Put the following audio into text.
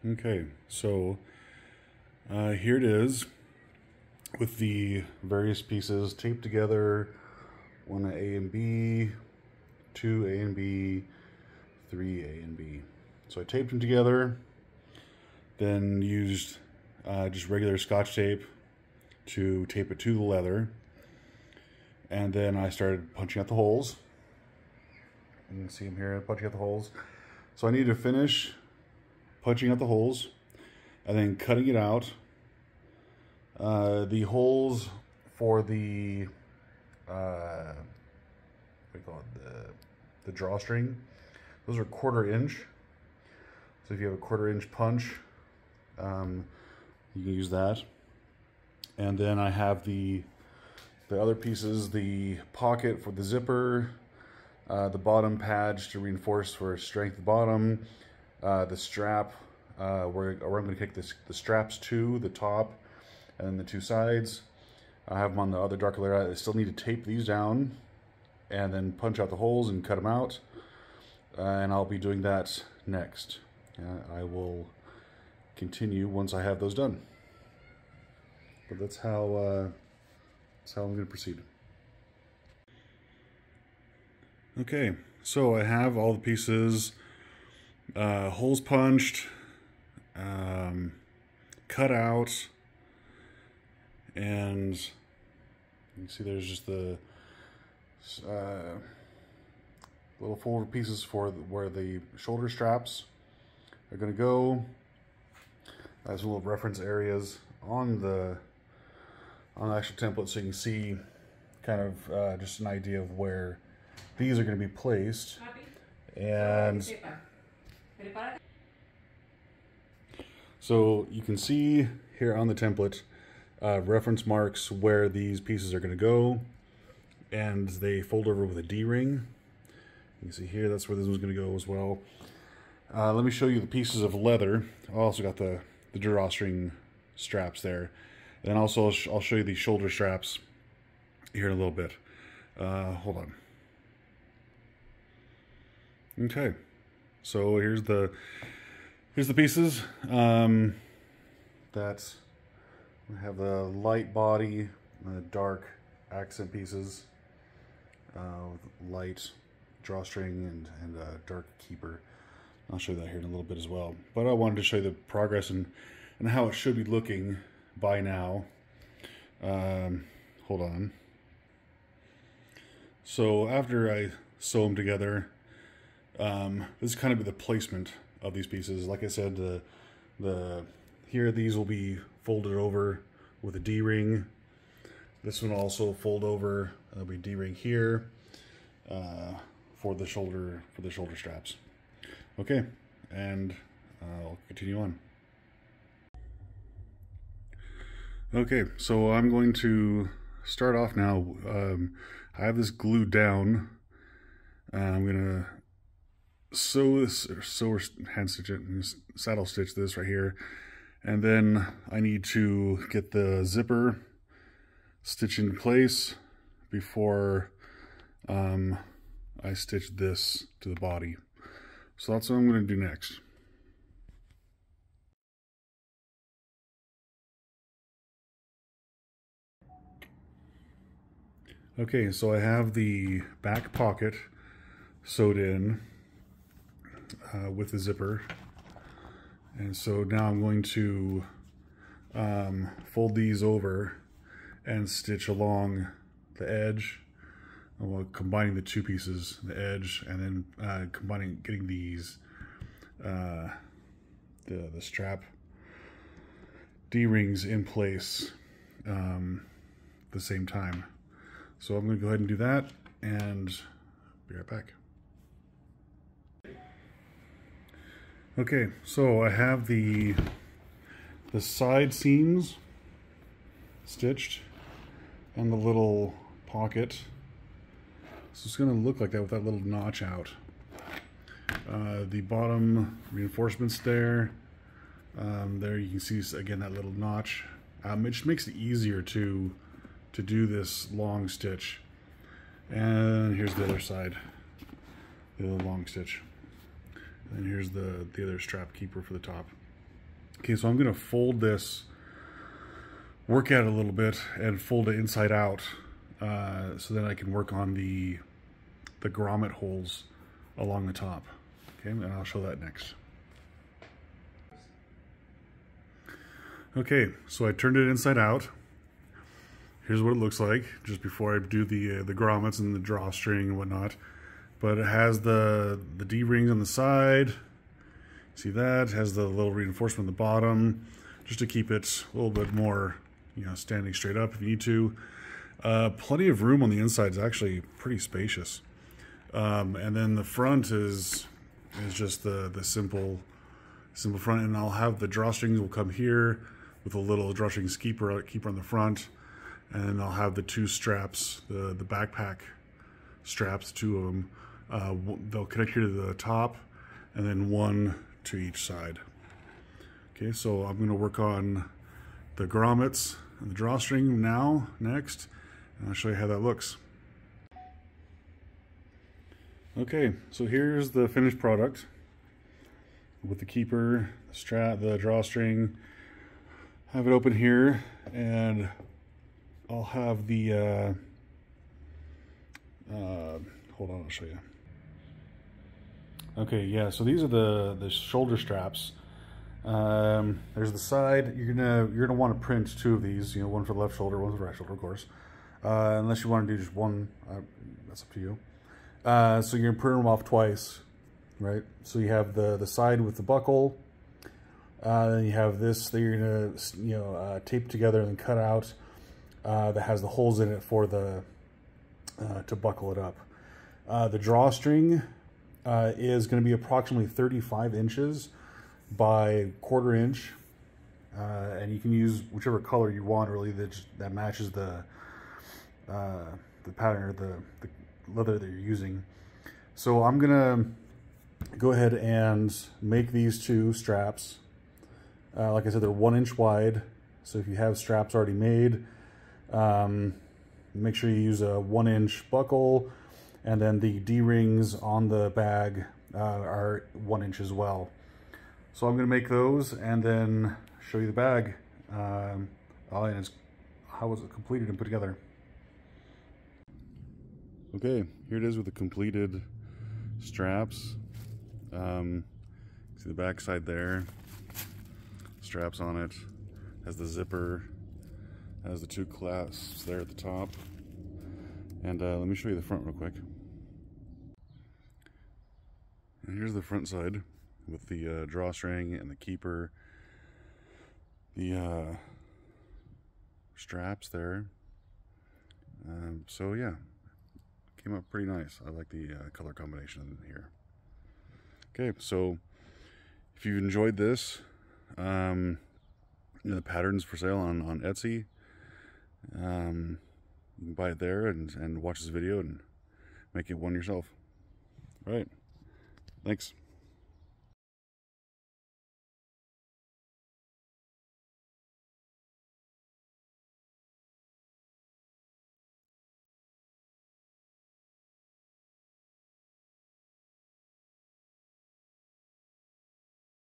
Okay, so here it is with the various pieces taped together. One A and B, 2 A and B, 3 A and B. So I taped them together, then used just regular Scotch tape to tape it to the leather. And then I started punching out the holes. You can see them here, punching out the holes. So I need to finish punching out the holes and then cutting it out. The holes for the what do you call it? The drawstring. Those are 1/4 inch. So if you have a 1/4 inch punch, you can use that. And then I have the other pieces, the pocket for the zipper, the bottom pads to reinforce for strength at the bottom, the strap where I'm going to kick the straps to the top and the 2 sides. I have them on the other darker layer. I still need to tape these down and then punch out the holes and cut them out. And I'll be doing that next. I will continue once I have those done. But that's how I'm going to proceed. Okay, so I have all the pieces, holes punched, cut out, and you can see there's just the little forward pieces for where the shoulder straps are going to go. There's little reference areas on the actual template, so you can see kind of just an idea of where these are going to be placed. And so you can see here on the template reference marks where these pieces are going to go, and they fold over with a D-ring. You can see here that's where this one's going to go as well. Let me show you the pieces of leather. I also got the drawstring straps there. And also I'll show you the shoulder straps here in a little bit. Hold on. Okay, so here's the pieces. That we have the light body, dark accent pieces, with light drawstring and dark keeper. I'll show you that here in a little bit as well. But I wanted to show you the progress and how it should be looking by now. Hold on. So after I sew them together, this is kind of the placement of these pieces. Like I said, here these will be folded over with a D-ring. This one also fold over. There'll be D-ring here for the shoulder straps. Okay, and I'll continue on. Okay, so I'm going to start off now. I have this glued down. I'm gonna sew this, or hand stitch it, and saddle stitch this right here. And then I need to get the zipper stitched in place before I stitch this to the body. So that's what I'm going to do next. Okay, so I have the back pocket sewed in with the zipper. And so now I'm going to fold these over and stitch along the edge, combining the 2 pieces, the edge, and then getting these the strap D-rings in place the same time. So I'm going to go ahead and do that and be right back. Okay, so I have the side seams stitched and the little pocket. So it's going to look like that with that little notch out. The bottom reinforcements there. There you can see again that little notch. It just makes it easier to do this long stitch. And here's the other side, the other long stitch. And here's the other strap keeper for the top. Okay, so I'm gonna fold this, work at it a little bit, and fold it inside out, so that I can work on the grommet holes along the top. Okay, and I'll show that next. Okay, so I turned it inside out. Here's what it looks like just before I do the grommets and the drawstring and whatnot. But it has the D-rings on the side. See that? It has the little reinforcement at the bottom, just to keep it a little bit more, you know, standing straight up if you need to. Plenty of room on the inside. Is actually pretty spacious. And then the front is just the simple front, and I'll have the drawstrings will come here with a little drawstring keeper on the front, and then I'll have the two straps, the backpack straps, two of them. They'll connect here to the top, and then one to each side. Okay, so I'm going to work on the grommets and the drawstring next, and I'll show you how that looks. Okay, so here's the finished product with the keeper, the strap, the drawstring. Have it open here, and I'll have the hold on, I'll show you. Okay, yeah, so these are the shoulder straps. There's the side. You're gonna want to print two of these. You know, one for the left shoulder, one for the right shoulder, of course. Unless you want to do just one, that's up to you. So you're gonna print them off twice, right? So you have the side with the buckle. Then you have this that you're gonna tape together and then cut out. That has the holes in it for the to buckle it up. The drawstring is going to be approximately 35 inches by 1/4 inch, and you can use whichever color you want, really, that matches the pattern or the leather that you're using. So I'm gonna go ahead and make these two straps. Like I said, they're 1 inch wide, so if you have straps already made, make sure you use a 1 inch buckle, and then the D-rings on the bag are 1 inch as well. So I'm going to make those and then show you the bag, and how was it completed and put together. Okay, here it is with the completed straps. See the back side there, straps on it, has the zipper, has the two clasps there at the top. And let me show you the front real quick. And here's the front side with the drawstring and the keeper, the straps there. So yeah, came out pretty nice. I like the color combination in here. Okay, so if you've enjoyed this, the pattern's for sale on Etsy. You can buy it there and watch this video and make it one yourself. All right, thanks.